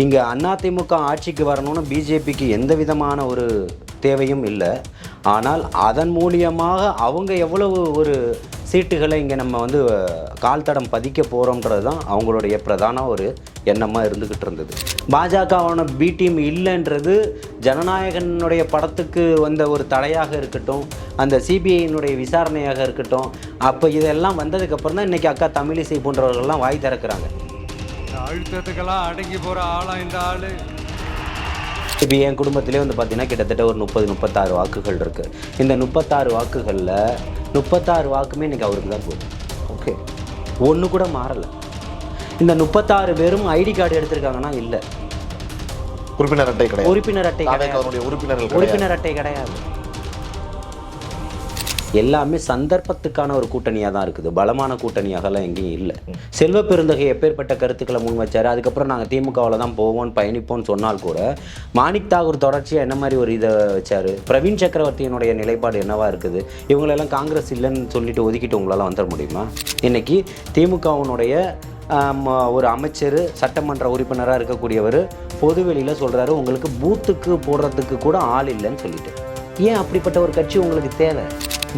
இங்கே அதிமுக ஆட்சிக்கு வரணும்னு பிஜேபிக்கு எந்த விதமான ஒரு தேவையும் இல்லை. ஆனால் அதன் மூலியமாக அவங்க எவ்வளவு ஒரு சீட்டுகளை இங்கே நம்ம வந்து கால் தடம் பதிக்க போகிறோன்றது தான் அவங்களுடைய பிரதான ஒரு எண்ணமாக இருந்துக்கிட்டு இருந்தது. பாஜகவான பி டீம் இல்லைன்றது ஜனநாயகனுடைய படத்துக்கு வந்த ஒரு தடையாக இருக்கட்டும், அந்த சிபிஐயினுடைய விசாரணையாக இருக்கட்டும், அப்போ இதெல்லாம் வந்ததுக்கப்புறம் தான் இன்றைக்கி அக்கா தமிழிசை போன்றவர்கள்லாம் வாய் திறக்கிறாங்க. அழுத்தத்துக்கெல்லாம் அடங்கி போகிற ஆளாக இந்த ஆள். இப்போ என் குடும்பத்திலே வந்து பார்த்திங்கன்னா கிட்டத்தட்ட ஒரு 30-36 வாக்குகள் இருக்குது. இந்த 36 வாக்குகளில் 36 வாக்குமே இன்றைக்கி அவருக்கு தான் போகுது. ஓகே, ஒன்று கூட மாறலை. இந்த 36 பேரும் ஐடி கார்டு எடுத்திருக்காங்கன்னா இல்லை, உறுப்பினர் அட்டை கிடையாது. உறுப்பினர் அட்டை கிடையாது. எல்லாமே சந்தர்ப்பத்துக்கான ஒரு கூட்டணியாக தான் இருக்குது. பலமான கூட்டணியாகலாம் எங்கேயும் இல்லை. செல்வ பெருந்தகை எப்பேற்பட்ட கருத்துக்களை முன் வச்சார். அதுக்கப்புறம் நாங்கள் திமுகவில் தான் போவோம் பயணிப்போம்னு சொன்னால் கூட மாணிக் தாகூர் தொடர்ச்சியாக என்ன மாதிரி ஒரு இதை வச்சார். பிரவீன் சக்கரவர்த்தியினுடைய நிலைப்பாடு என்னவா இருக்குது. இவங்களெல்லாம் காங்கிரஸ் இல்லைன்னு சொல்லிட்டு ஒதுக்கிட்டு உங்களால் வந்துட முடியுமா? இன்றைக்கி திமுகவினுடைய ஒரு அமைச்சர் சட்டமன்ற உறுப்பினராக இருக்கக்கூடியவர் பொதுவெளியில் சொல்கிறாரு, உங்களுக்கு பூத்துக்கு போடுறதுக்கு கூட ஆள் இல்லைன்னு சொல்லிட்டு. ஏன் அப்படிப்பட்ட ஒரு கட்சி உங்களுக்கு தேவை?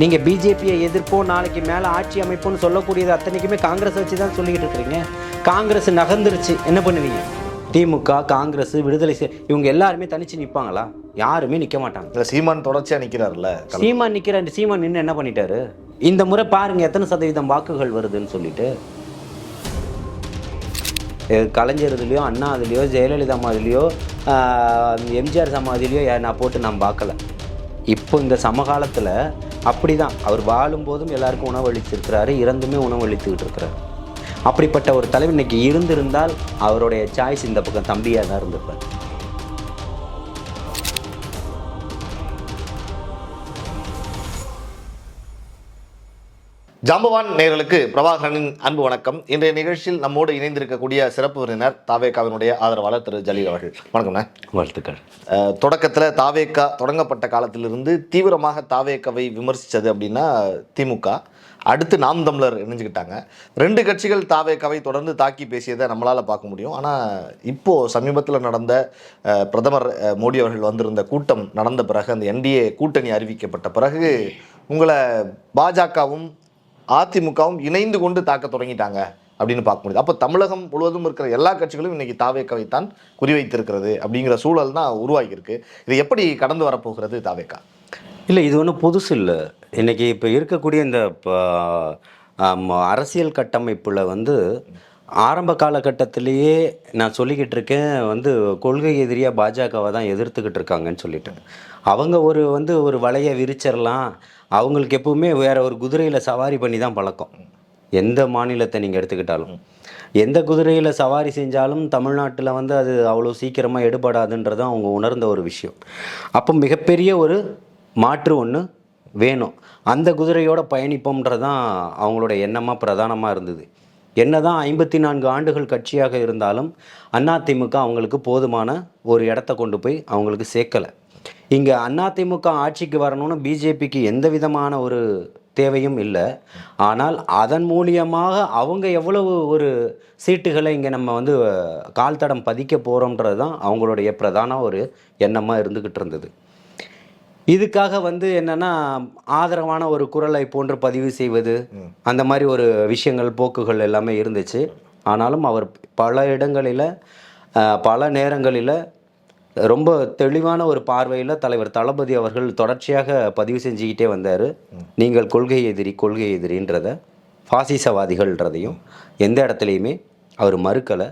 நீங்கள் பிஜேபியை எதிர்ப்போம், நாளைக்கு மேலே ஆட்சி அமைப்போம்னு சொல்லக்கூடியது அத்தனைக்குமே காங்கிரஸ் வச்சு தான் சொல்லிக்கிட்டு இருக்கிறீங்க. காங்கிரஸ் நகர்ந்துருச்சு, என்ன பண்ணுவீங்க? திமுக, காங்கிரஸ், விடுதலை இவங்க எல்லாருமே தனிச்சு நிற்பாங்களா? யாருமே நிற்க மாட்டாங்க. சீமான் தொடர்ச்சியாக நிற்கிறாருல்ல. சீமான் நிற்கிறாரு. சீமான் நின்று என்ன பண்ணிட்டாரு? இந்த முறை பாருங்கள் எத்தனை சதவீதம் வாக்குகள் வருதுன்னு சொல்லிட்டு. கலைஞர் இதுலையோ, அண்ணா அதுலேயோ, ஜெயலலிதா மாதிரிலையோ, எம்ஜிஆர் சமாதிலையோ நான் போட்டு நான் பார்க்கல. இப்போ இந்த சமகாலத்தில் அப்படி தான் அவர் வாழும்போதும் எல்லாருக்கும் உணவளித்திருக்கிறாரு, இறந்துமே உணவளித்துக்கிட்டு இருக்கிறார். அப்படிப்பட்ட ஒரு தலைவர் இன்னைக்கு இருந்திருந்தால் அவருடைய சாய்ஸ் இந்த பக்கம் தம்பியாக தான் இருந்திருப்பார். ஜாம்பவான் நேயர்களுக்கு பிரபாகரனின் அன்பு வணக்கம். இன்றைய நிகழ்ச்சியில் நம்மோடு இணைந்திருக்கக்கூடிய சிறப்பு விருந்தினர் தாவேகாவினுடைய ஆதரவாளர் திரு ஜலீல் அவர்கள். வணக்கம்ண்ணா. வாழ்த்துக்கள். தொடக்கத்தில் தாவேகா தொடங்கப்பட்ட காலத்திலிருந்து தீவிரமாக தாவேகாவை விமர்சித்தது அப்படின்னா திமுக, அடுத்து நாம் தமிழர் இணைஞ்சுக்கிட்டாங்க. 2 கட்சிகள் தாவேகாவை தொடர்ந்து தாக்கி பேசியதை நம்மளால் பார்க்க முடியும். ஆனால் இப்போது சமீபத்தில் நடந்த பிரதமர் மோடி அவர்கள் வந்திருந்த கூட்டம் நடந்த பிறகு, அந்த என்டிஏ கூட்டணி அறிவிக்கப்பட்ட பிறகு உங்களை பாஜகவும் அதிமுகவும் இணைந்து கொண்டு தாக்க தொடங்கிட்டாங்க அப்படின்னு பார்க்க முடியுது. அப்போ தமிழகம் முழுவதும் இருக்கிற எல்லா கட்சிகளும் இன்னைக்கு தாவேகாவைத்தான் குறிவைத்திருக்கிறது அப்படிங்கிற சூழல் தான் உருவாகியிருக்கு. இது எப்படி கடந்து வரப்போகிறது தாவேகா? இல்லை, இது ஒன்றும் புதுசு இல்லை. இன்றைக்கி இப்போ இருக்கக்கூடிய இந்த அரசியல் கட்டமைப்பில் வந்து ஆரம்ப காலகட்டத்திலேயே நான் சொல்லிக்கிட்டு இருக்கேன், வந்து கொள்கை எதிரியாக பாஜகவை தான் எதிர்த்துக்கிட்டு இருக்காங்கன்னு சொல்லிட்டு. அவங்க ஒரு வலையை விரிச்சிடலாம், அவங்களுக்கு எப்பவுமே வேற ஒரு குதிரையில் சவாரி பண்ணி தான் பழக்கம். எந்த மாநிலத்தை நீங்கள் எடுத்துக்கிட்டாலும், எந்த குதிரையில் சவாரி செஞ்சாலும் தமிழ்நாட்டில் வந்து அது அவ்வளோ சீக்கிரமாக எடுபடாதுன்றது அவங்க உணர்ந்த ஒரு விஷயம். அப்போ மிகப்பெரிய ஒரு மாற்று ஒன்று வேணும், அந்த குதிரையோட பயணிப்போம்ன்றதான் அவங்களோட எண்ணமாக பிரதானமாக இருந்தது. என்னதான் 54 ஆண்டுகள் கட்சியாக இருந்தாலும் அதிமுக அவங்களுக்கு போதுமான ஒரு இடத்த கொண்டு போய் அவங்களுக்கு சேர்க்கலை. இங்கே அதிமுக ஆட்சிக்கு வரணும்னு பிஜேபிக்கு எந்த விதமான ஒரு தேவையும் இல்லை. ஆனால் அதன் மூலியமாக அவங்க எவ்வளவு ஒரு சீட்டுகளை இங்கே நம்ம வந்து கால் தடம் பதிக்க போகிறோன்றது தான் அவங்களுடைய பிரதான ஒரு எண்ணமாக இருந்துக்கிட்டு இருந்தது. இதுக்காக வந்து என்னென்னா ஆதரவான ஒரு குரலை போன்று பதிவு செய்வது, அந்த மாதிரி ஒரு விஷயங்கள் போக்குகள் எல்லாமே இருந்துச்சு. ஆனாலும் அவர் பல இடங்களில் பல நேரங்களில் ரொம்ப தெளிவான ஒரு பார்வையில் தலைவர் தளபதி அவர்கள் தொடர்ச்சியாக பதிவு செஞ்சுக்கிட்டே வந்தார். நீங்கள் கொள்கை எதிரின்றத, பாசிசவாதிகள்ன்றதையும் எந்த இடத்துலையுமே அவர் மறுக்கலை.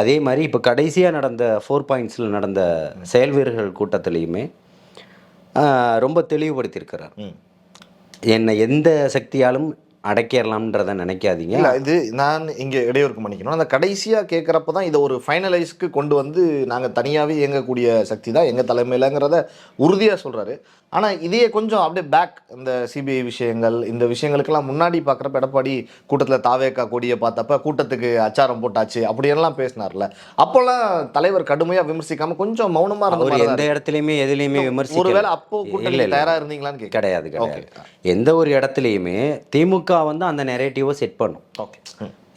அதே மாதிரி இப்போ கடைசியாக நடந்த 4 பாயிண்ட்ஸில் நடந்த செயல் வீரர்கள் கூட்டத்திலையுமே ரொம்ப தெளிவுபடுத்தியிருக்கிறார். என்னை எந்த சக்தியாலும் அடைக்கிறலாம்ன்றதை நினைக்காதீங்க. இல்லை, இது நான் இங்கே இடையூறுக்கு பண்ணிக்கணும். அந்த கடைசியாக கேட்குறப்ப தான் இதை ஒரு ஃபைனலைஸ்க்கு கொண்டு வந்து நாங்கள் தனியாகவே இயங்கக்கூடிய சக்தி தான் எங்கள் தலைமையிலங்கிறத உறுதியாக சொல்கிறாரு. ஆனால் இதையே கொஞ்சம் அப்படியே பேக், இந்த சிபிஐ விஷயங்கள், இந்த விஷயங்களுக்கெல்லாம் முன்னாடி பார்க்குறப்ப எடப்பாடி கூட்டத்தில் தாவேகா கொடியை பார்த்தப்ப கூட்டத்துக்கு அச்சாரம் போட்டாச்சு அப்படியெல்லாம் பேசினார்ல, அப்போல்லாம் தலைவர் கடுமையாக விமர்சிக்காமல் கொஞ்சம் மௌனமாக இருந்தார். எந்த இடத்துலையுமே எதுலையுமே விமர்சிக்க, ஒருவேளை அப்போ கூட்டணி தயாராக இருந்தீங்களான்னு கிடையாது. எந்த ஒரு இடத்துலையுமே திமுக வந்து அந்த நெரேட்டிவை செட் பண்ணும். ஓகே.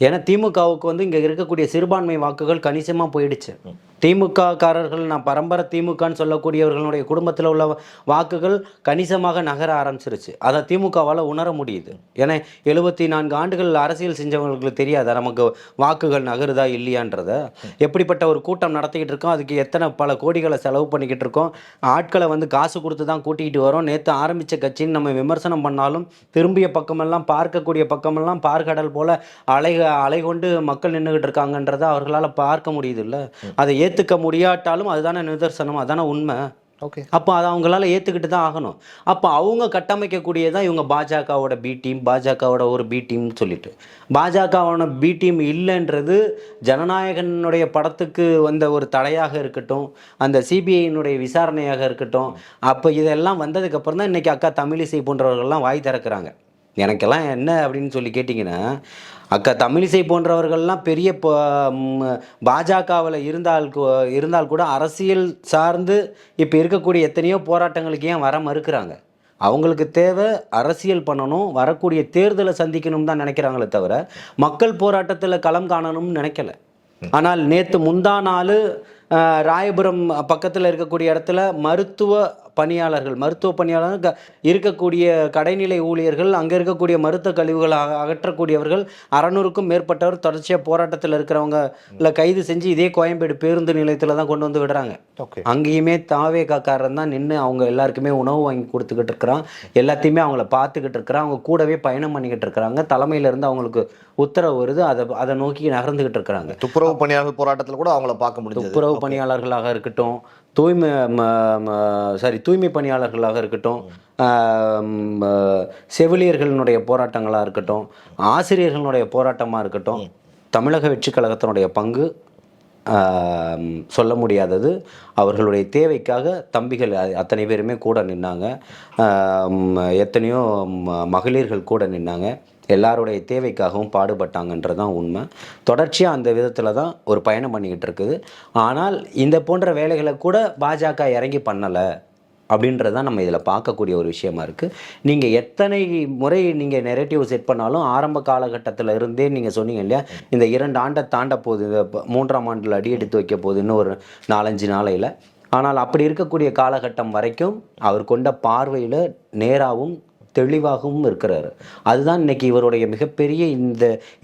ஏன்னா திமுகவுக்கு வந்து இங்கே இருக்கக்கூடிய சிறுபான்மை வாக்குகள் கணிசமாக போயிடுச்சு. திமுக காரர்கள், நான் பரம்பரை திமுகன்னு சொல்லக்கூடியவர்களுடைய குடும்பத்தில் உள்ள வாக்குகள் கணிசமாக நகர ஆரம்பிச்சிருச்சு. அதை திமுகவால் உணர முடியுது. ஏன்னா 74 ஆண்டுகள் அரசியல் செஞ்சவங்களுக்கு தெரியாதா நமக்கு வாக்குகள் நகருதா இல்லையான்றத? எப்படிப்பட்ட ஒரு கூட்டம் நடத்திக்கிட்டு இருக்கோம், அதுக்கு எத்தனை பல கோடிகளை செலவு பண்ணிக்கிட்டு இருக்கோம், ஆட்களை வந்து காசு கொடுத்து தான் கூட்டிகிட்டு வரோம். நேற்று ஆரம்பித்த கட்சின்னு நம்ம விமர்சனம் பண்ணாலும் திரும்பிய பக்கமெல்லாம் பார்க்கக்கூடிய பக்கமெல்லாம் பார்க்கடல் போல் அலை கொண்டு மக்கள் நின்றுக்கிட்டு இருக்காங்கன்றதை அவர்களால் பார்க்க முடியுது. இல்லை, அதை ஏற்றுக்க முடியாட்டாலும் அதுதானே நிதர்சனம், அதுதானே உண்மை. ஓகே, அப்போ அதை அவங்களால ஏற்றுக்கிட்டு தான் ஆகணும். அப்போ அவங்க கட்டமைக்கக்கூடியதான் இவங்க பாஜகவோட பி டீம், பாஜகவோட ஒரு பி டீம்னு சொல்லிட்டு. பாஜகவோட பி டீம் இல்லைன்றது ஜனநாயகனுடைய படத்துக்கு வந்த ஒரு தடையாக இருக்கட்டும், அந்த சிபிஐனுடைய விசாரணையாக இருக்கட்டும். அப்போ இதெல்லாம் வந்ததுக்கப்புறம் தான் இன்றைக்கி அக்கா தமிழிசை போன்றவர்கள்லாம் வாய் திறக்கிறாங்க. எனக்கெல்லாம் என்ன அப்படின்னு சொல்லி கேட்டிங்கன்னா, அக்கா தமிழிசை போன்றவர்கள்லாம் பெரிய பாஜகவில் இருந்தால் கூட அரசியல் சார்ந்து இப்போ இருக்கக்கூடிய எத்தனையோ போராட்டங்களுக்கு ஏன் வர மறுக்கிறாங்க? அவங்களுக்கு தேவை அரசியல் பண்ணணும், வரக்கூடிய தேர்தலை சந்திக்கணும் தான் நினைக்கிறாங்களே தவிர மக்கள் போராட்டத்தில் களம் காணணும்னு நினைக்கல. ஆனால் நேற்று முந்தா நாள் ராயபுரம் பக்கத்தில் இருக்கக்கூடிய இடத்துல மருத்துவ பணியாளர்கள் இருக்கக்கூடிய கடைநிலை ஊழியர்கள், அங்கே இருக்கக்கூடிய மருத்துவ கழிவுகள் அகற்றக்கூடியவர்கள் 600க்கும் மேற்பட்டவர் தொடர்ச்சியாக போராட்டத்தில் இருக்கிறவங்க கைது செஞ்சு இதே கோயம்பேடு பேருந்து நிலையத்தில் தான் கொண்டு வந்து விடுறாங்க. அங்கேயுமே தாவேகாக்காரன் தான் நின்று அவங்க எல்லாருக்குமே உணவு வாங்கி கொடுத்துக்கிட்டு இருக்கிறான், எல்லாத்தையுமே அவங்கள பார்த்துக்கிட்டு இருக்கிறான், அவங்க கூடவே பயணம் பண்ணிக்கிட்டு இருக்கிறாங்க. தலைமையிலேருந்து அவங்களுக்கு உத்தரவு வருது, அதை நோக்கி நகர்ந்துக்கிட்டு இருக்கிறாங்க. துப்புரவு பணியாளர்கள் போராட்டத்தில் கூட அவங்கள பார்க்க முடியும். துப்புரவு பணியாளர்களாக இருக்கட்டும், தூய்மை பணியாளர்களாக இருக்கட்டும், செவிலியர்களுடைய போராட்டங்களாக இருக்கட்டும், ஆசிரியர்களுடைய போராட்டமாக இருக்கட்டும், தமிழக வெற்றி கழகத்தினுடைய பங்கு சொல்ல முடியாதது. அவர்களுடைய தேவைக்காக தம்பிகள் அத்தனை பேருமே கூட நின்னாங்க, எத்தனையோ மகளிர்கள் கூட நின்னாங்க, எல்லாருடைய தேவைக்காகவும் பாடுபட்டாங்கன்றதான் உண்மை. தொடர்ச்சியாக அந்த விதத்தில் தான் ஒரு பயணம் பண்ணிக்கிட்டு இருக்குது. ஆனால் இந்த போன்ற வேலைகளை கூட பாஜக இறங்கி பண்ணலை அப்படின்றதான் நம்ம இதில் பார்க்கக்கூடிய ஒரு விஷயமா இருக்குது. நீங்கள் எத்தனை முறை நீங்கள் நெரேட்டிவ் செட் பண்ணாலும் ஆரம்ப காலகட்டத்தில் இருந்தே நீங்கள் சொன்னீங்க இல்லையா, இந்த 2 ஆண்டை தாண்ட போகுது, இந்த 3ஆம் ஆண்டில் அடி எடுத்து வைக்க போகுது இன்னும் ஒரு 4-5 நாளையில். ஆனால் அப்படி இருக்கக்கூடிய காலகட்டம் வரைக்கும் அவர் கொண்ட பார்வையில் நேராகவும் தெளிவாகவும் இருக்கிறாரு. அதுதான் இன்னைக்கு இவருடைய மிகப்பெரிய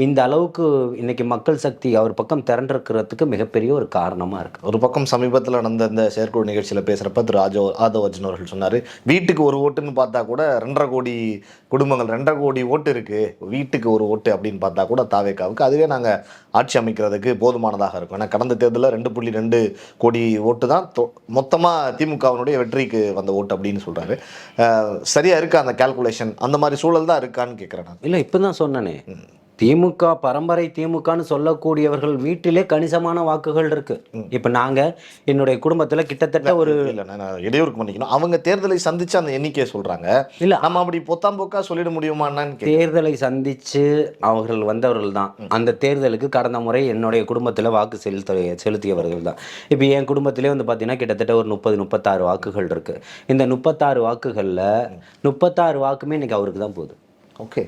இந்த அளவுக்கு இன்னைக்கு மக்கள் சக்தி அவர் பக்கம் திரண்டிருக்கிறதுக்கு மிகப்பெரிய ஒரு காரணமாக இருக்குது. ஒரு பக்கம் சமீபத்தில் நடந்த இந்த செயற்குழு நிகழ்ச்சியில் பேசுகிறப்ப திரு ஆதவ் அர்ஜுன் அவர்கள் சொன்னார், வீட்டுக்கு ஒரு ஓட்டுன்னு பார்த்தா கூட 2.5 கோடி குடும்பங்கள், 2.5 கோடி ஓட்டு இருக்குது, வீட்டுக்கு ஒரு ஓட்டு அப்படின்னு பார்த்தா கூட தாவேக்காவுக்கு அதுவே நாங்கள் ஆட்சி அமைக்கிறதுக்கு போதுமானதாக இருக்கும். ஏன்னா கடந்த தேர்தலில் 2.2 கோடி ஓட்டு தான் மொத்தமாக திமுகவினுடைய வெற்றிக்கு வந்த ஓட்டு அப்படின்னு சொல்கிறாரு. சரியாக இருக்கா அந்த கால்குலேஷன்? அந்த மாதிரி சூழல் தான் இருக்கான்னு கேட்குறேன். இல்லை, இப்போ தான் சொன்னனே, திமுக பரம்பரை திமுகன்னு சொல்லக்கூடியவர்கள் வீட்டிலே கணிசமான வாக்குகள் இருக்கு. இப்போ நாங்கள் என்னுடைய குடும்பத்தில் கிட்டத்தட்ட ஒரு இடையூறுக்கு பண்ணிக்கணும், அவங்க தேர்தலை சந்திச்சு அந்த எண்ணிக்கையை சொல்கிறாங்க. இல்லை, நம்ம அப்படி பொத்தாம்போக்கா சொல்லிட முடியுமான்னு. தேர்தலை சந்திச்சு அவர்கள் வந்தவர்கள் தான். அந்த தேர்தலுக்கு கடந்த முறை என்னுடைய குடும்பத்தில் வாக்கு செலுத்தியவர்கள் தான். இப்போ என் குடும்பத்திலே வந்து பார்த்தீங்கன்னா கிட்டத்தட்ட ஒரு 30-36 வாக்குகள் இருக்கு. இந்த 36 வாக்குகளில் 36 வாக்குமே இன்னைக்கு அவருக்கு தான் போகுது. ஓகே,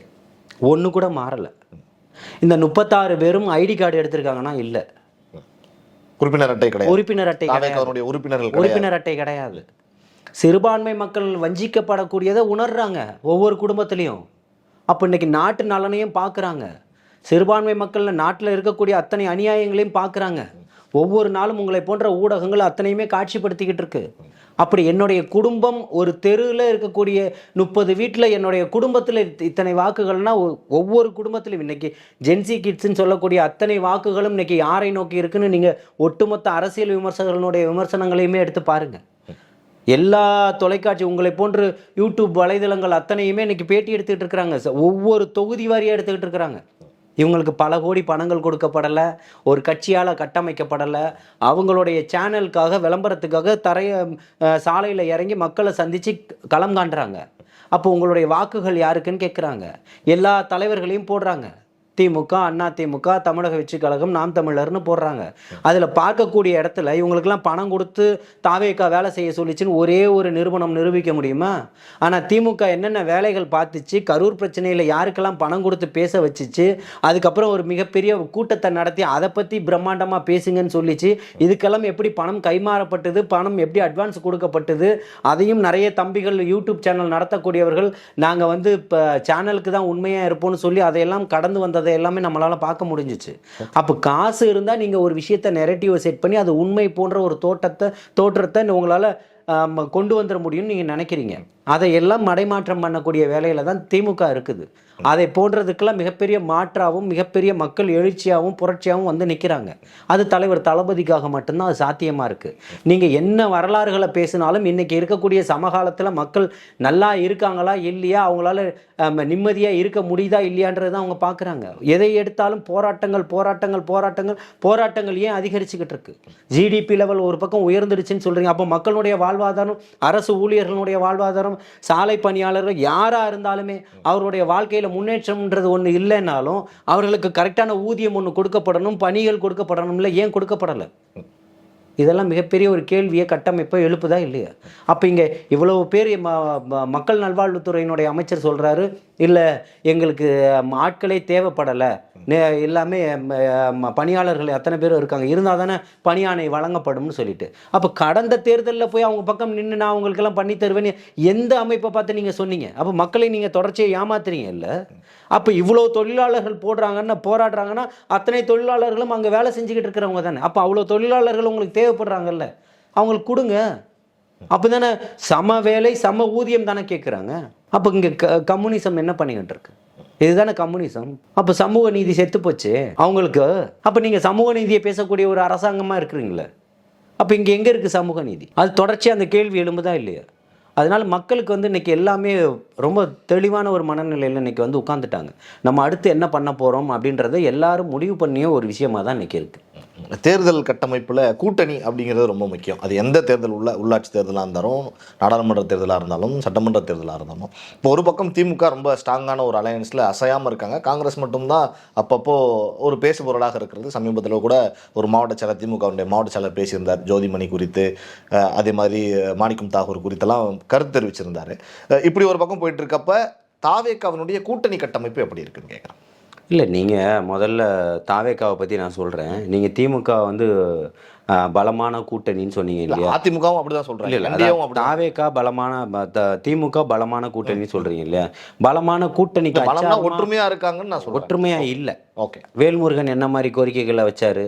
ஒன்று கூட மாறலை. இந்த 36 பேரும் ஐடி கார்டு எடுத்திருக்காங்கன்னா இல்லை, உறுப்பினர் அட்டை கிடையாது, உறுப்பினர் அட்டை கிடையாது. சிறுபான்மை மக்கள் வஞ்சிக்கப்படக்கூடியதை உணர்றாங்க ஒவ்வொரு குடும்பத்திலையும். அப்போ இன்னைக்கு நாட்டு நலனையும் பார்க்குறாங்க, சிறுபான்மை மக்கள் நாட்டில் இருக்கக்கூடிய அத்தனை அநியாயங்களையும் பார்க்குறாங்க. ஒவ்வொரு நாளும் உங்களை போன்ற ஊடகங்கள் அத்தனையுமே காட்சிப்படுத்திக்கிட்டு இருக்கு. அப்படி என்னுடைய குடும்பம் ஒரு தெருவில் இருக்கக்கூடிய 30 வீட்டில் என்னுடைய குடும்பத்தில் இத்தனை வாக்குகள்னா ஒவ்வொரு குடும்பத்திலும் இன்னைக்கு ஜென்சி கிட்ஸ்ன்னு சொல்லக்கூடிய அத்தனை வாக்குகளும் இன்னைக்கு யாரை நோக்கி இருக்குன்னு நீங்கள் ஒட்டுமொத்த அரசியல் விமர்சகர்களுடைய விமர்சனங்களையுமே எடுத்து பாருங்கள். எல்லா தொலைக்காட்சி உங்களை போன்று யூடியூப் வலைதளங்கள் அத்தனையுமே இன்னைக்கு பேட்டி எடுத்துக்கிட்டு இருக்கிறாங்க, ஒவ்வொரு தொகுதி வாரியாக எடுத்துக்கிட்டு இருக்கிறாங்க. இவங்களுக்கு பல கோடி பணங்கள் கொடுக்கப்படலை, ஒரு கட்சியால் கட்டமைக்கப்படலை, அவங்களுடைய சேனலுக்காக விளம்பரத்துக்காக சாலையில் இறங்கி மக்களை சந்தித்து களம் காண்றாங்க. அப்போ உங்களுடைய வாக்குகள் யாருக்குன்னு கேட்குறாங்க, எல்லா தலைவர்களையும் போடுறாங்க. திமுக, அதிமுக, தமிழக வெற்றி கழகம், நாம் தமிழர்னு போடுறாங்க. அதில் பார்க்கக்கூடிய இடத்துல இவங்களுக்கெல்லாம் பணம் கொடுத்து தாவேக்கா வேலை செய்ய சொல்லிச்சுன்னு ஒரே ஒரு நிறுவனம் நிரூபிக்க முடியுமா? ஆனால் திமுக என்னென்ன வேலைகள் பார்த்துச்சு, கரூர் பிரச்சனையில் யாருக்கெல்லாம் பணம் கொடுத்து பேச வச்சுச்சு, அதுக்கப்புறம் ஒரு மிகப்பெரிய கூட்டத்தை நடத்தி அதை பற்றி பிரம்மாண்டமாக பேசுங்கன்னு சொல்லிச்சு. இதுக்கெல்லாம் எப்படி பணம் கைமாறப்பட்டது, பணம் எப்படி அட்வான்ஸ் கொடுக்கப்பட்டது, அதையும் நிறைய தம்பிகள் யூடியூப் சேனல் நடத்தக்கூடியவர்கள் நாங்கள் வந்து இப்போ சேனலுக்கு தான் உண்மையாக இருப்போம்னு சொல்லி அதையெல்லாம் கடந்து வந்ததை எல்லாமே நம்மளால் பார்க்க முடிஞ்சிச்சு. அப்போ காசு இருந்தால் நீங்கள் ஒரு விஷயத்தை நெரட்டிவை செட் பண்ணி அது உண்மை போன்ற ஒரு தோற்றத்தை உங்களால் கொண்டு வந்துட முடியும்னு நீங்கள் நினைக்கிறீங்க. அதையெல்லாம் மடைமாற்றம் பண்ணக்கூடிய வேலையில் தான் திமுக இருக்குது. அதை போன்றதுக்கெல்லாம் மிகப்பெரிய மாற்றாகவும் மிகப்பெரிய மக்கள் எழுச்சியாகவும் புரட்சியாகவும் வந்து நிற்கிறாங்க. அது தலைவர் தளபதிக்காக மட்டும்தான் அது சாத்தியமாக இருக்குது. நீங்கள் என்ன வரலாறுகளை பேசினாலும் இன்றைக்கி இருக்கக்கூடிய சமகாலத்தில் மக்கள் நல்லா இருக்காங்களா இல்லையா, அவங்களால நிம்மதியாக இருக்க முடியுதா இல்லையான்றது தான் அவங்க பார்க்குறாங்க. எதை எடுத்தாலும் போராட்டங்கள் ஏன் அதிகரிச்சுக்கிட்டு இருக்கு? ஜிடிபி லெவல் ஒரு பக்கம் உயர்ந்துடுச்சுன்னு சொல்கிறீங்க. அப்போ மக்களுடைய வாழ்வாதாரம், அரசு ஊழியர்களுடைய வாழ்வாதாரம், சாலை பணியாளர்கள் யாராக இருந்தாலுமே அவருடைய வாழ்க்கையில் முன்னேற்றம்ன்றது ஒன்று இல்லைன்னாலும் அவர்களுக்கு கரெக்டான ஊதியம் ஒன்று கொடுக்கப்படணும், பணிகள் கொடுக்கப்படணும். இல்லை, ஏன் கொடுக்கப்படலை? இதெல்லாம் மிகப்பெரிய ஒரு கேள்வியை கட்டமைப்பை எழுப்புதா இல்லையா? அப்போ இங்கே இவ்வளவு பேர் மக்கள் நல்வாழ்வுத்துறையினுடைய அமைச்சர் சொல்கிறாரு, இல்லை எங்களுக்கு ஆட்களே தேவைப்படலை, எல்லாமே பணியாளர்கள் எத்தனை பேர் இருக்காங்க, இருந்தால் தானே பணியாணை வழங்கப்படும்னு சொல்லிட்டு. அப்போ கடந்த தேர்தலில் போய் அவங்க பக்கம் நின்று நான் அவங்களுக்கெல்லாம் பண்ணி தருவேன்னு எந்த அமைப்பை பார்த்து நீங்கள் சொன்னீங்க? அப்போ மக்களை நீங்கள் தொடர்ச்சியை ஏமாத்துறீங்க இல்லை? அப்போ இவ்வளோ தொழிலாளர்கள் போராடுறாங்கன்னா அத்தனை தொழிலாளர்களும் அங்கே வேலை செஞ்சுக்கிட்டு இருக்கிறவங்க தானே. அப்போ அவ்வளோ தொழிலாளர்கள் உங்களுக்கு தேவைப்படுறாங்கல்ல, அவங்களுக்கு கொடுங்க. அப்போ தானே சம வேலை சம ஊதியம் தானே கேட்குறாங்க. அப்போ இங்கே கம்யூனிசம் என்ன பண்ணிக்கிட்டு இருக்கு? இதுதானே கம்யூனிசம். அப்போ சமூக நீதி செத்து போச்சு அவங்களுக்கு. அப்போ நீங்கள் சமூக நீதியை பேசக்கூடிய ஒரு அரசாங்கமாக இருக்கிறீங்களே, அப்போ இங்கே எங்கே இருக்குது சமூக நீதி? அது தொடர்ச்சியாக அந்த கேள்வி எழும்புதா இல்லையா? அதனால் மக்களுக்கு வந்து இன்றைக்கி எல்லாமே ரொம்ப தெளிவான ஒரு மனநிலையில் இன்றைக்கி வந்து உட்காந்துட்டாங்க. நம்ம அடுத்து என்ன பண்ண போகிறோம் அப்படின்றத எல்லாரும் முடிவு பண்ணிய ஒரு விஷயமாக தான் இன்றைக்கி இருக்குது. தேர்தல் கட்டமைப்பில் கூட்டணி அப்படிங்கிறது ரொம்ப முக்கியம். அது எந்த தேர்தல் உள்ளாட்சி தேர்தலாக இருந்தாலும், நாடாளுமன்ற தேர்தலாக இருந்தாலும், சட்டமன்ற தேர்தலாக இருந்தாலும். இப்போ ஒரு பக்கம் திமுக ரொம்ப ஸ்ட்ராங்கான ஒரு அலையன்ஸில் அசையாமல் இருக்காங்க. காங்கிரஸ் மட்டும்தான் அப்பப்போ ஒரு பேசுபொருளாக இருக்கிறது. சமீபத்தில் கூட ஒரு மாவட்ட செயலர், திமுகவுடைய மாவட்ட செயலர் பேசியிருந்தார் ஜோதிமணி குறித்து, அதே மாதிரி மாணிக்கம் தாகூர் குறித்தெல்லாம் கருத்து தெரிவிச்சிருந்தார். இப்படி ஒரு பக்கம் போயிட்டு இருக்கப்ப தாவேக்காவினுடைய கூட்டணி கட்டமைப்பு எப்படி இருக்குன்னு கேட்குறேன். இல்லை, நீங்கள் முதல்ல தாவேக்காவை பற்றி நான் சொல்கிறேன். நீங்கள் திமுக வந்து பலமான கூட்டணின்னு சொன்னீங்க இல்லையா? அதிமுகவும் அப்படிதான் சொல்கிறேன். இல்லை, தாவேக்கா பலமான திமுக பலமான கூட்டணின்னு சொல்கிறீங்க இல்லையா? பலமான கூட்டணிக்கு ஒற்றுமையாக இருக்காங்கன்னு நான் சொல்கிறேன். ஒற்றுமையாக இல்லை. ஓகே, வேல்முருகன் என்ன மாதிரி கோரிக்கைகளை வச்சாரு,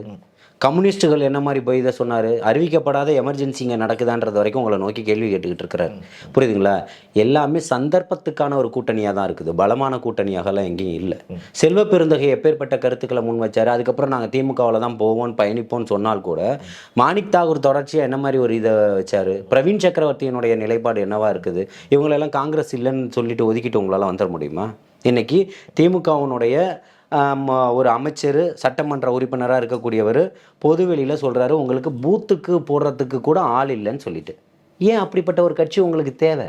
கம்யூனிஸ்ட்டுகள் என்ன மாதிரி போய் இதை சொன்னார், அறிவிக்கப்படாத எமர்ஜென்சிங்க நடக்குதான்றது வரைக்கும் உங்களை நோக்கி கேள்வி கேட்டுக்கிட்டு இருக்கிறாரு. புரியுதுங்களா? எல்லாமே சந்தர்ப்பத்துக்கான ஒரு கூட்டணியாக தான் இருக்குது, பலமான கூட்டணியாகலாம் எங்கேயும் இல்லை. செல்வ பெருந்தகை எப்பேற்பட்ட கருத்துக்களை முன் வச்சார், அதுக்கப்புறம் நாங்கள் திமுகவில் தான் போவோம் பயணிப்போம்னு சொன்னால் கூட மாணிக் தாகூர் தொடர்ச்சியாக என்ன மாதிரி ஒரு இதை வச்சார், பிரவீன் சக்கரவர்த்தியினுடைய நிலைப்பாடு என்னவா இருக்குது, இவங்களெல்லாம் காங்கிரஸ் இல்லைன்னு சொல்லிட்டு ஒதுக்கிட்டு உங்களால் வந்துட முடியுமா? இன்றைக்கி திமுகவினுடைய ஒரு அமைச்சர், சட்டமன்ற உறுப்பினராக இருக்கக்கூடியவர் பொதுவெளியில் சொல்கிறாரு, உங்களுக்கு பூத்துக்கு போடுறதுக்கு கூட ஆள் இல்லைன்னு சொல்லிட்டு. ஏன் அப்படிப்பட்ட ஒரு கட்சி உங்களுக்கு தேவை?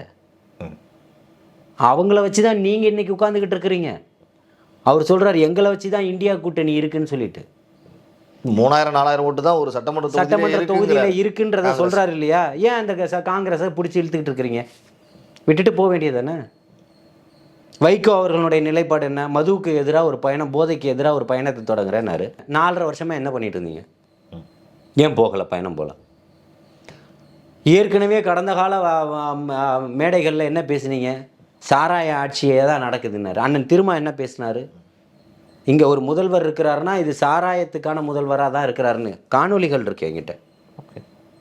அவங்கள வச்சு தான் நீங்கள் இன்றைக்கி உட்காந்துக்கிட்டு இருக்கிறீங்க. அவர் சொல்கிறார் எங்களை வச்சு தான் இந்தியா கூட்டணி இருக்குன்னு சொல்லிட்டு. 3000-4000 ஓட்டு தான் ஒரு சட்டமன்ற தொகுதியில் இருக்குன்றத சொல்கிறாரு இல்லையா? ஏன் அந்த காங்கிரஸை பிடிச்சி இழுத்துக்கிட்டு இருக்கிறீங்க? விட்டுட்டு போக வேண்டியதானே? வைகோ அவர்களுடைய நிலைப்பாடு என்ன? மதுவுக்கு எதிராக ஒரு பயணம், போதைக்கு எதிராக ஒரு பயணத்தை தொடங்குறேன்னாரு. 4.5 வருஷமாக என்ன பண்ணிட்டு இருந்தீங்க? ஏன் போகலை பயணம் போல? ஏற்கனவே கடந்த கால மேடைகளில் என்ன பேசுனீங்க? சாராய ஆட்சியே தான் நடக்குதுன்னாரு. அண்ணன் திருமா என்ன பேசினார்? இங்கே ஒரு முதல்வர் இருக்கிறாருன்னா இது சாராயத்துக்கான முதல்வராக தான் இருக்கிறாருன்னு காணொலிகள் இருக்கு என்கிட்ட.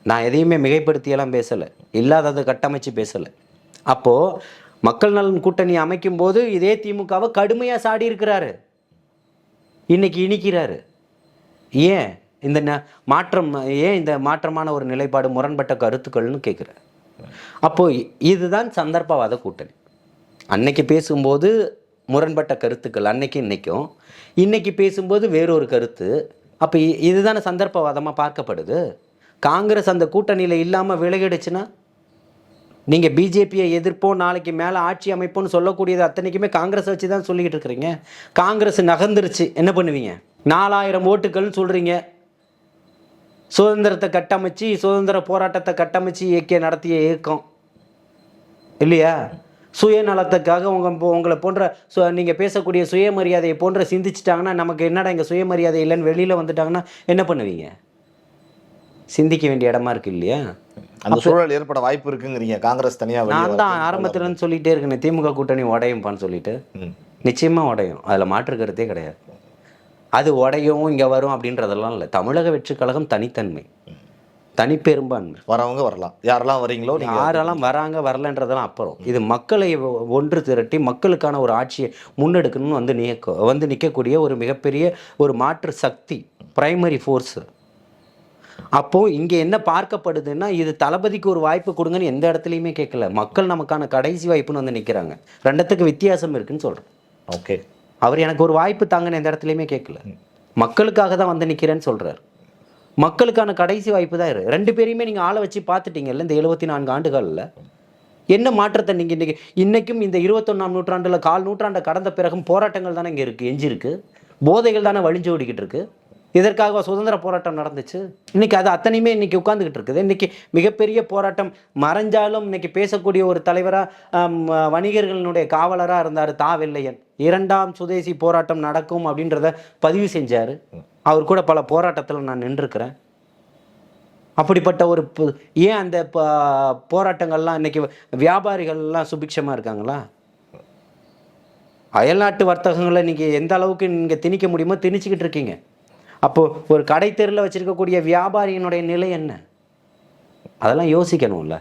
நான் எதையுமே மிகைப்படுத்தியெல்லாம் பேசலை, இல்லாததை கட்டமைச்சு பேசலை. அப்போது மக்கள் நலன் கூட்டணி அமைக்கும் போது இதே திமுகவை கடுமையாக சாடி இருக்கிறாரு, இன்னைக்கு இனிக்கிறாரு. ஏன் இந்த மாற்றம், ஏன் இந்த மாற்றமான ஒரு நிலைப்பாடு, முரண்பட்ட கருத்துக்கள்னு கேட்குறாரு. அப்போது இதுதான் சந்தர்ப்பவாத கூட்டணி. அன்னைக்கு பேசும்போது முரண்பட்ட கருத்துக்கள் அன்னைக்கு இன்னைக்கும், இன்னைக்கு பேசும்போது வேறொரு கருத்து. அப்போ இதுதானே சந்தர்ப்பவாதமாக பார்க்கப்படுது. காங்கிரஸ் அந்த கூட்டணியில் இல்லாமல் விலகிடுச்சுன்னா நீங்கள் பிஜேபியை எதிர்ப்போம், நாளைக்கு மேலே ஆட்சி அமைப்போம்னு சொல்லக்கூடியது அத்தனைக்குமே காங்கிரஸ் வச்சு தான் சொல்லிக்கிட்டு இருக்கிறீங்க. காங்கிரஸ் நகர்ந்துருச்சு, என்ன பண்ணுவீங்க? 4000 ஓட்டுகள்னு சொல்கிறீங்க. சுதந்திரத்தை கட்டமைச்சு, சுதந்திர போராட்டத்தை கட்டமைச்சு நடத்திய இயக்கம் இல்லையா? சுயநலத்துக்காக உங்களை போன்ற நீங்கள் பேசக்கூடிய சுயமரியாதையை போன்ற சிந்திச்சிட்டாங்கன்னா, நமக்கு என்னடா இங்கே சுயமரியாதை இல்லைன்னு வெளியில் வந்துட்டாங்கன்னா என்ன பண்ணுவீங்க? சிந்திக்க வேண்டிய இடமா இருக்கு இல்லையா? அந்த சூழல் ஏற்பட வாய்ப்பு இருக்குங்கிறீங்க. காங்கிரஸ் தனியாக நான் தான் ஆரம்பத்துலன்னு சொல்லிகிட்டே இருக்கேன், திமுக கூட்டணி உடையும்பான்னு சொல்லிட்டு. நிச்சயமாக உடையும், அதில் மாற்று கருத்தே கிடையாது. அது உடையும் இங்கே வரும் அப்படின்றதெல்லாம் இல்லை. தமிழக வெற்றி கழகம் தனித்தன்மை, தனிப்பெரும்பான்மை. வரவங்க வரலாம், யாரெல்லாம் வரீங்களோ யாரெல்லாம் வராங்க வரலன்றதெல்லாம் அப்புறம். இது மக்களை ஒன்று திரட்டி மக்களுக்கான ஒரு ஆட்சியை முன்னெடுக்கணும்னு வந்து நிற்கக்கூடிய ஒரு மிகப்பெரிய ஒரு மாற்று சக்தி, பிரைமரி ஃபோர்ஸு. அப்போது இங்கே என்ன பார்க்கப்படுதுன்னா, இது தளபதிக்கு ஒரு வாய்ப்பு கொடுங்கன்னு எந்த இடத்துலையுமே கேட்கல. மக்கள் நமக்கான கடைசி வாய்ப்புன்னு வந்து நிற்கிறாங்க. ரெண்டுத்துக்கு வித்தியாசம் இருக்குன்னு சொல்கிறேன். ஓகே, அவர் எனக்கு ஒரு வாய்ப்பு தாங்கன்னு எந்த இடத்துலையுமே கேட்கல, மக்களுக்காக தான் வந்து நிற்கிறேன்னு சொல்கிறார். மக்களுக்கான கடைசி வாய்ப்பு தான் இரு. ரெண்டு பேரையுமே நீங்கள் ஆளை வச்சு பார்த்துட்டீங்கல்ல இந்த 74 ஆண்டுகளில். என்ன மாற்றத்தை நீங்கள் இன்றைக்கும் இந்த 21ஆம் நூற்றாண்டில் கால் நூற்றாண்டை கடந்த பிறகும் போராட்டங்கள் தானே இங்கே இருக்குது, எஞ்சிருக்கு. போதைகள் தானே வழிஞ்சு ஓடிக்கிட்டு இருக்கு. இதற்காக சுதந்திர போராட்டம் நடந்துச்சு. இன்றைக்கி அது அத்தனையுமே இன்றைக்கி உட்காந்துக்கிட்டு இருக்குது. இன்றைக்கி மிகப்பெரிய போராட்டம் மறைஞ்சாலும் இன்றைக்கி பேசக்கூடிய ஒரு தலைவராக, வணிகர்களினுடைய காவலராக இருந்தார் வெள்ளையன். 2ஆம் சுதேசி போராட்டம் நடக்கும் அப்படின்றத பதிவு செஞ்சார். அவர் கூட பல போராட்டத்தில் நான் நின்றுருக்கிறேன். அப்படிப்பட்ட ஒரு ஏன் அந்த போராட்டங்கள்லாம் இன்றைக்கி வியாபாரிகள்லாம் சுபிக்ஷமாக இருக்காங்களா? அயல்நாட்டு வர்த்தகங்களை நீங்கள் எந்த அளவுக்கு நீங்கள் திணிக்க முடியுமோ திணிச்சிக்கிட்டு இருக்கீங்க. அப்போது ஒரு கடை தெருவில் வச்சுருக்கக்கூடிய வியாபாரியினுடைய நிலை என்ன? அதெல்லாம் யோசிக்கணும்ல.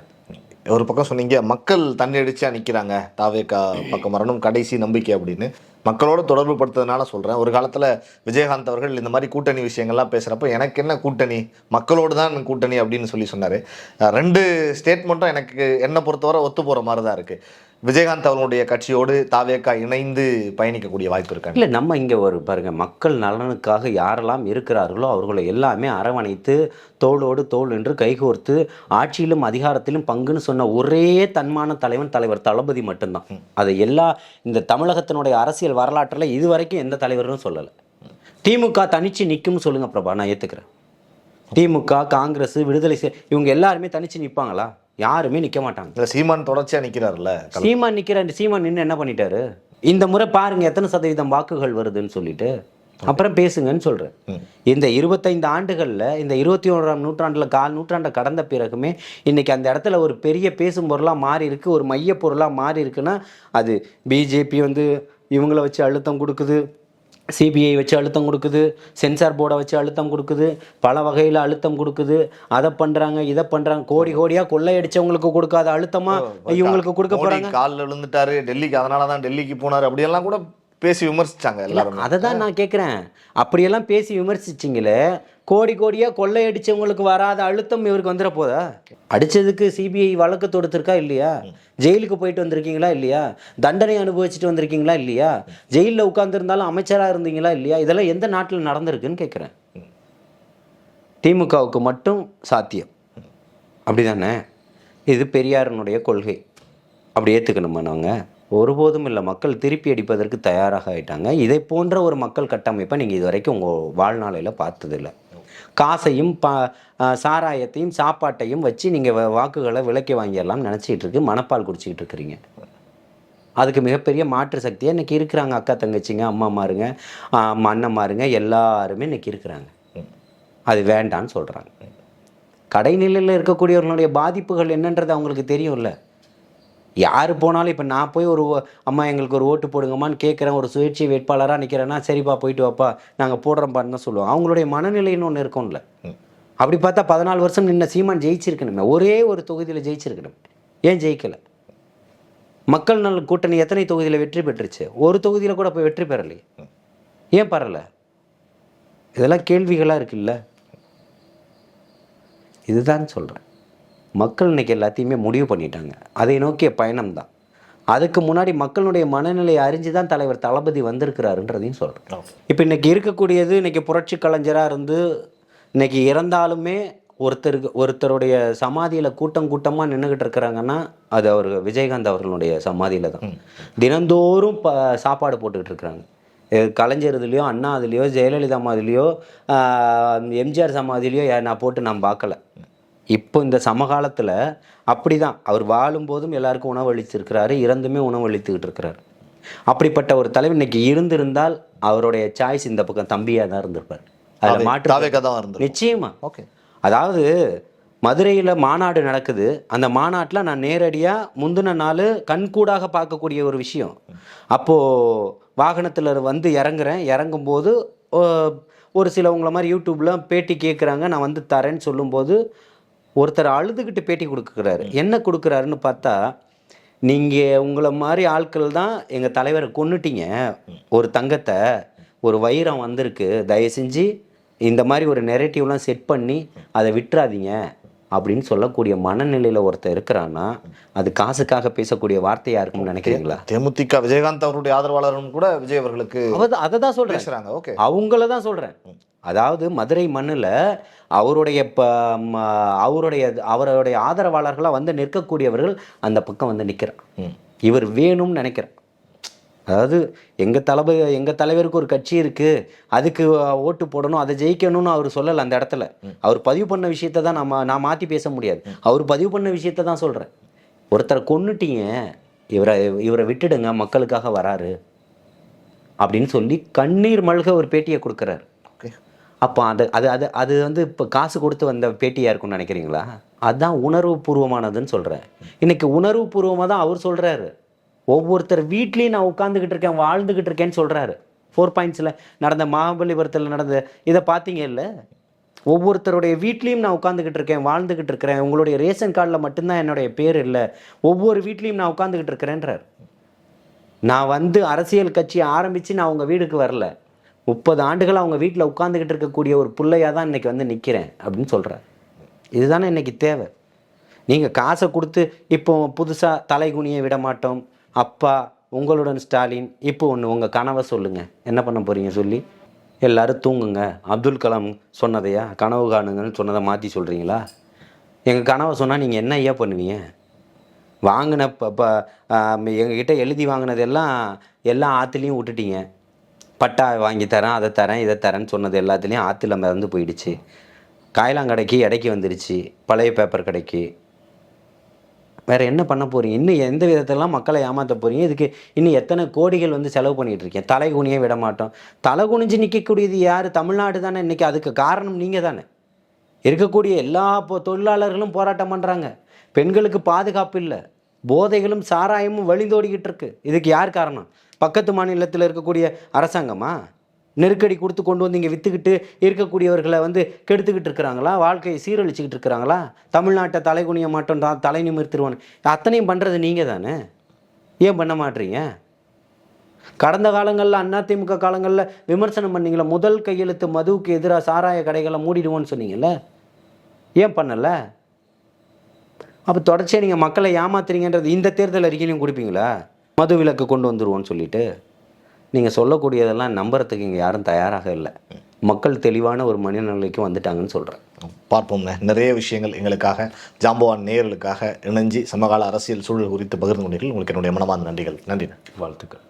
ஒரு பக்கம் சொன்னீங்க, மக்கள் தண்ணி அடிச்சா நிற்கிறாங்க, தாவேக்கா பக்கம் வரணும் கடைசி நம்பிக்கை அப்படின்னு. மக்களோட தொடர்பு படுத்துறதுனால சொல்கிறேன். ஒரு காலத்தில் விஜயகாந்த் அவர்கள் இந்த மாதிரி கூட்டணி விஷயங்கள்லாம் பேசுகிறப்போ எனக்கு என்ன கூட்டணி, மக்களோடு தான் கூட்டணி அப்படின்னு சொன்னார். 2 ஸ்டேட்மெண்ட்டும் எனக்கு என்னை பொறுத்தவரை ஒத்து போகிற மாதிரி தான் இருக்குது. விஜயகாந்த் அவர்களுடைய கட்சியோடு தாவேக்கா இணைந்து பயணிக்கக்கூடிய வாய்ப்பு இருக்காங்க. இல்லை, நம்ம இங்கே ஒரு பாருங்கள், மக்கள் நலனுக்காக யாரெல்லாம் இருக்கிறார்களோ அவர்களை எல்லாமே அரவணைத்து தோளோடு தோள் என்று கைகோர்த்து ஆட்சியிலும் அதிகாரத்திலும் பங்குன்னு சொன்ன ஒரே தன்மான தலைவர் தளபதி மட்டும்தான். அதை இந்த தமிழகத்தினுடைய அரசியல் வரலாற்றில் இதுவரைக்கும் எந்த தலைவரும் சொல்லலை. திமுக தனிச்சு நிற்கும்னு சொல்லுங்கள் பிரபா, நான் ஏற்றுக்கிறேன். திமுக, காங்கிரஸ், விடுதலை இவங்க எல்லாருமே தனிச்சு நிற்பாங்களா? யாருமே நிற்க மாட்டாங்க. சீமான் தொடர்ச்சியாக நிற்கிறாருல்ல. சீமான் நின்று என்ன பண்ணிட்டாரு? இந்த முறை பாருங்க எத்தனை சதவீதம் வாக்குகள் வருதுன்னு சொல்லிட்டு அப்புறம் பேசுங்கன்னு சொல்கிறேன். இந்த 25 ஆண்டுகளில், இந்த 21ஆம் நூற்றாண்டில் கால் நூற்றாண்டை கடந்த பிறகுமே இன்றைக்கி அந்த இடத்துல ஒரு பெரிய பேசும் பொருளாக மாறி இருக்குது, ஒரு மைய பொருளாக மாறி இருக்குன்னா அது பிஜேபி இவங்கள வச்சு அழுத்தம் கொடுக்குது, சிபிஐ வச்சு அழுத்தம் கொடுக்குது, சென்சார் போர்டை வச்சு அழுத்தம் கொடுக்குது, பல வகையில் அழுத்தம் கொடுக்குது. அதை பண்ணுறாங்க, இதை பண்ணுறாங்க. கோடியாக கொள்ளையடிச்சவங்களுக்கு கொடுக்காத அழுத்தமாக இவங்களுக்கு கொடுக்க போகிறாங்க. காலில் விழுந்துட்டாரு டெல்லிக்கு, அதனால தான் டெல்லிக்கு போனார் அப்படியெல்லாம் கூட பேசி விமர்சிச்சாங்க எல்லாரும். அதை தான் நான் கேட்குறேன். அப்படியெல்லாம் பேசி விமர்சிச்சிங்களே, கோடியாக கொள்ளையடிச்சவங்களுக்கு வராத அழுத்தம் இவருக்கு வந்துட போதா? அடித்ததுக்கு சிபிஐ வழக்கு தொடுத்திருக்கா இல்லையா? ஜெயிலுக்கு போயிட்டு வந்திருக்கீங்களா இல்லையா? தண்டனை அனுபவிச்சுட்டு வந்திருக்கீங்களா இல்லையா? ஜெயிலில் உட்காந்துருந்தாலும் அமைச்சராக இருந்தீங்களா இல்லையா? இதெல்லாம் எந்த நாட்டில் நடந்திருக்குன்னு கேட்குறேன். திமுகவுக்கு மட்டும் சாத்தியம் அப்படி தானே? இது பெரியாரனுடைய கொள்கை, அப்படி ஏற்றுக்கணுமா? நாங்கள் ஒருபோதும் இல்லை. மக்கள் திருப்பி அடிப்பதற்கு தயாராக ஆகிட்டாங்க. இதை போன்ற ஒரு மக்கள் கட்டமைப்பை நீங்கள் இது வரைக்கும் உங்கள் வாழ்நாளையில் பார்த்ததில்லை. காசையும் சாராயத்தையும் சாப்பாட்டையும் வச்சு நீங்கள் வாக்குகளை விலைக்கு வாங்கிடலாம் நினச்சிக்கிட்டு இருக்கு, மனப்பால் குடிச்சிக்கிட்டு இருக்கிறீங்க. அதுக்கு மிகப்பெரிய மாற்று சக்தியாக இன்றைக்கி இருக்கிறாங்க. அக்கா தங்கச்சிங்க, அம்மாமாருங்க, அண்ணன்மாருங்க எல்லாருமே இன்றைக்கி இருக்கிறாங்க. அது வேண்டான்னு சொல்கிறாங்க. கடைநிலையில் இருக்கக்கூடியவர்களுடைய பாதிப்புகள் என்னன்றது அவங்களுக்கு தெரியும்ல. யார் போனாலும் இப்போ நான் போய் ஒரு அம்மா எங்களுக்கு ஒரு ஓட்டு போடுங்கம்மான்னு கேட்குறேன், ஒரு சுயேட்சை வேட்பாளராக நிற்கிறேன்னா சரிப்பா போயிட்டு வாப்பா நாங்கள் போடுறோம்ப்பான்னு தான் சொல்லுவோம். அவங்களுடைய மனநிலைன்னு ஒன்று இருக்கும்ல. அப்படி பார்த்தா 14 வருஷம் நின்ன சீமான் ஜெயிச்சிருக்கணுமே, ஒரே ஒரு தொகுதியில் ஜெயிச்சிருக்கணும். ஏன் ஜெயிக்கலை? மக்கள் நல கூட்டணி எத்தனை தொகுதியில் வெற்றி பெற்றுச்சு? ஒரு தொகுதியில் கூட போய் வெற்றி பெறலையே. ஏன் பெறலை? இதெல்லாம் கேள்விகளாக இருக்குல்ல. இதுதான் சொல்கிறேன். மக்கள் இன்றைக்கி எல்லாத்தையுமே முடிவு பண்ணிட்டாங்க. அதை நோக்கிய பயணம் தான். அதுக்கு முன்னாடி மக்களுடைய மனநிலையை அறிஞ்சு தான் தலைவர் தளபதி வந்திருக்கிறாருன்றதையும் சொல்கிறேன். இப்போ இன்றைக்கி இருக்கக்கூடியது, இன்றைக்கி புரட்சி கலைஞராக இருந்து இன்றைக்கி இறந்தாலுமே ஒருத்தருடைய சமாதியில் கூட்டமாக நின்றுக்கிட்டு இருக்கிறாங்கன்னா அது அவர் விஜயகாந்த் அவர்களுடைய சமாதியில் தான். தினந்தோறும் சாப்பாடு போட்டுக்கிட்டு இருக்கிறாங்க. கலைஞர் இதுலேயோ, அண்ணா இதுலேயோ, ஜெயலலிதா மாதிரிலையோ, எம்ஜிஆர் சமாதிலையோ நான் போட்டு நான் பார்க்கல. இப்போ இந்த சமகாலத்தில் அப்படி தான் அவர் வாழும்போதும் எல்லாருக்கும் உணவளித்திருக்கிறாரு, இறந்துமே உணவளித்துக்கிட்டு இருக்கிறாரு. அப்படிப்பட்ட ஒரு தலைவர் இன்னைக்கு இருந்திருந்தால் அவருடைய சாய்ஸ் இந்த பக்கம் தம்பியாக தான் இருந்திருப்பார். அதில் மாற்று நிச்சயமா. ஓகே. அதாவது மதுரையில் மாநாடு நடக்குது. அந்த மாநாட்டில் நான் நேரடியாக முந்தின நாள் கண்கூடாக பார்க்கக்கூடிய ஒரு விஷயம். அப்போது வாகனத்தில் வந்து இறங்கும்போது ஒரு சிலவங்கள மாதிரி யூடியூப்பில் பேட்டி கேட்குறாங்க. நான் வந்து தரேன்னு சொல்லும்போது ஒருத்தர் அழுதுகிட்டு பேட்டி கொடுக்குறாரு. என்ன கொடுக்குறாருன்னு பார்த்தா, நீங்கள் உங்களை மாதிரி ஆட்கள் தான் எங்கள் தலைவரை கொன்னுட்டீங்க. ஒரு தங்கத்தை, ஒரு வைரம் வந்திருக்கு, தயவு செஞ்சு இந்த மாதிரி ஒரு நெரேட்டிவ்லாம் செட் பண்ணி அதை விட்டுறாதீங்க அப்படின்னு சொல்லக்கூடிய மனநிலையில் ஒருத்தர் இருக்கிறான்னா அது காசுக்காக பேசக்கூடிய வார்த்தையாக இருக்கும்னு நினைக்கிறீங்களா? தேமுதிக விஜயகாந்த் அவருடைய ஆதரவாளரும் கூட விஜய் அவர்களுக்கு அதை தான் சொல்கிறேன். ஓகே, அவங்கள தான் சொல்கிறேன். அதாவது மதுரை மண்ணில் அவருடைய ஆதரவாளர்களாக வந்து நிற்கக்கூடியவர்கள் அந்த பக்கம் வந்து நிற்கிறான். இவர் வேணும்னு நினைக்கிறேன். அதாவது எங்கள் தலைவருக்கு ஒரு கட்சி இருக்குது, அதுக்கு ஓட்டு போடணும், அதை ஜெயிக்கணும்னு அவர் சொல்லலை. அந்த இடத்துல அவர் பதிவு பண்ண விஷயத்தை தான் நான் மாற்றி பேச முடியாது. அவர் பதிவு பண்ண விஷயத்தை தான் சொல்கிறேன். ஒருத்தரை கொன்னுட்டீங்க, இவரை விட்டுடுங்க, மக்களுக்காக வராரு அப்படின்னு சொல்லி கண்ணீர் மல்க ஒரு பேட்டியை கொடுக்குறாரு. அப்போ அது வந்து இப்போ காசு கொடுத்து வந்த பேட்டியாக இருக்கும்னு நினைக்கிறீங்களா? அதுதான் உணர்வு பூர்வமானதுன்னு சொல்கிறேன். இன்னைக்கு உணர்வு பூர்வமாக தான் அவர் சொல்கிறாரு. ஒவ்வொருத்தர் வீட்லேயும் நான் உட்காந்துக்கிட்டு இருக்கேன், வாழ்ந்துக்கிட்டு இருக்கேன்னு சொல்கிறாரு. 4 பாயிண்ட்ஸில் நடந்த மகாபலிபுரத்தில் நடந்த இதை பார்த்தீங்க இல்லை? ஒவ்வொருத்தருடைய வீட்லேயும் நான் உட்காந்துக்கிட்டு இருக்கேன், வாழ்ந்துக்கிட்டு இருக்கிறேன். உங்களுடைய ரேஷன் கார்டில் மட்டும்தான் என்னுடைய பேர் இல்லை, ஒவ்வொரு வீட்லேயும் நான் உட்காந்துக்கிட்டு இருக்கிறேன்றார். நான் வந்து அரசியல் கட்சி ஆரம்பித்து நான் உங்கள் வீடுக்கு வரல, 30 ஆண்டுகள் அவங்க வீட்டில் உட்காந்துக்கிட்டு இருக்கக்கூடிய ஒரு பிள்ளையாக தான் இன்றைக்கி வந்து நிற்கிறேன் அப்படின்னு சொல்கிறேன். இதுதானே இன்றைக்கி தேவை. நீங்கள் காசை கொடுத்து இப்போ புதுசாக தலைகுனியை விட மாட்டோம், அப்பா உங்களுடன் ஸ்டாலின், இப்போ ஒன்று உங்கள் கனவை சொல்லுங்கள், என்ன பண்ண போகிறீங்க சொல்லி? எல்லோரும் தூங்குங்க, அப்துல் கலாம் சொன்னதையா கனவு காணுங்கன்னு சொன்னதை மாற்றி சொல்கிறீங்களா? எங்கள் கனவை சொன்னால் நீங்கள் என்ன ஐயா பண்ணுவீங்க? வாங்கின எங்ககிட்ட எழுதி வாங்கினதெல்லாம் எல்லா ஆற்றுலேயும் விட்டுட்டீங்க. பட்டா வாங்கி தரேன், அதை தரேன், இதை தரேன்னு சொன்னது எல்லாத்துலேயும் ஆற்றுல மறந்து போயிடுச்சு. காயலாங்கடைக்கு இடைக்கு வந்துடுச்சு, பழைய பேப்பர் கடைக்கு. வேறு என்ன பண்ண போகிறீங்க? இன்னும் எந்த விதத்திலலாம் மக்களை ஏமாற்ற போகிறீங்க? இதுக்கு இன்னும் எத்தனை கோடிகள் வந்து செலவு பண்ணிகிட்டு இருக்கீங்க? தலைகுனியே விட மாட்டோம். தலை குனிஞ்சு நிற்கக்கூடியது யார்? தமிழ்நாடு தானே. இன்றைக்கி அதுக்கு காரணம் நீங்கள் தானே. இருக்கக்கூடிய எல்லா தொழிலாளர்களும் போராட்டம் பண்ணுறாங்க. பெண்களுக்கு பாதுகாப்பு இல்லை, போதைகளும் சாராயமும் வழிந்தோடிக்கிட்டு இருக்கு. இதுக்கு யார் காரணம்? பக்கத்து மாநிலத்தில் இருக்கக்கூடிய அரசாங்கமா? நெருக்கடி கொடுத்து கொண்டு வந்து இங்கே விற்றுக்கிட்டு இருக்கக்கூடியவர்களை வந்து கெடுத்துக்கிட்டு இருக்கிறாங்களா? வாழ்க்கையை சீரழிச்சிக்கிட்டு இருக்கிறாங்களா? தமிழ்நாட்டை தலைகுனிய மாட்டோம், தலை நிமிர்த்திடுவான், அத்தனையும் பண்ணுறது நீங்கள் தானே. ஏன் பண்ண மாட்டீங்க? கடந்த காலங்களில் அதிமுக காலங்களில் விமர்சனம் பண்ணீங்களா? முதல் கையெழுத்து மதுவுக்கு எதிராக சாராய கடைகளை மூடிடுவோன்னு சொன்னீங்கல்ல, ஏன் பண்ணலை? அப்போ தொடர்ச்சியாக நீங்கள் மக்களை ஏமாத்துறீங்கன்றது இந்த தேர்தல் அறிக்கையிலையும் கொடுப்பீங்களா? மது விலக்கு கொண்டு வந்துடுவோன்னு சொல்லிட்டு நீங்கள் சொல்லக்கூடியதெல்லாம் நம்புறதுக்கு இங்கே யாரும் தயாராக இல்லை. மக்கள் தெளிவான ஒரு மனநிலைக்கு வந்துட்டாங்கன்னு சொல்கிறேன். பார்ப்போம்ண்ணே. நிறைய விஷயங்கள் எங்களுக்காக, ஜாம்பவான் நேயர்களுக்காக இணைஞ்சு சமகால அரசியல் சூழல் குறித்து பகிர்ந்து கொண்டீர்கள். உங்களுக்கு என்னுடைய மனமார்ந்த நன்றிகள். நன்றி. வாழ்த்துக்கள்.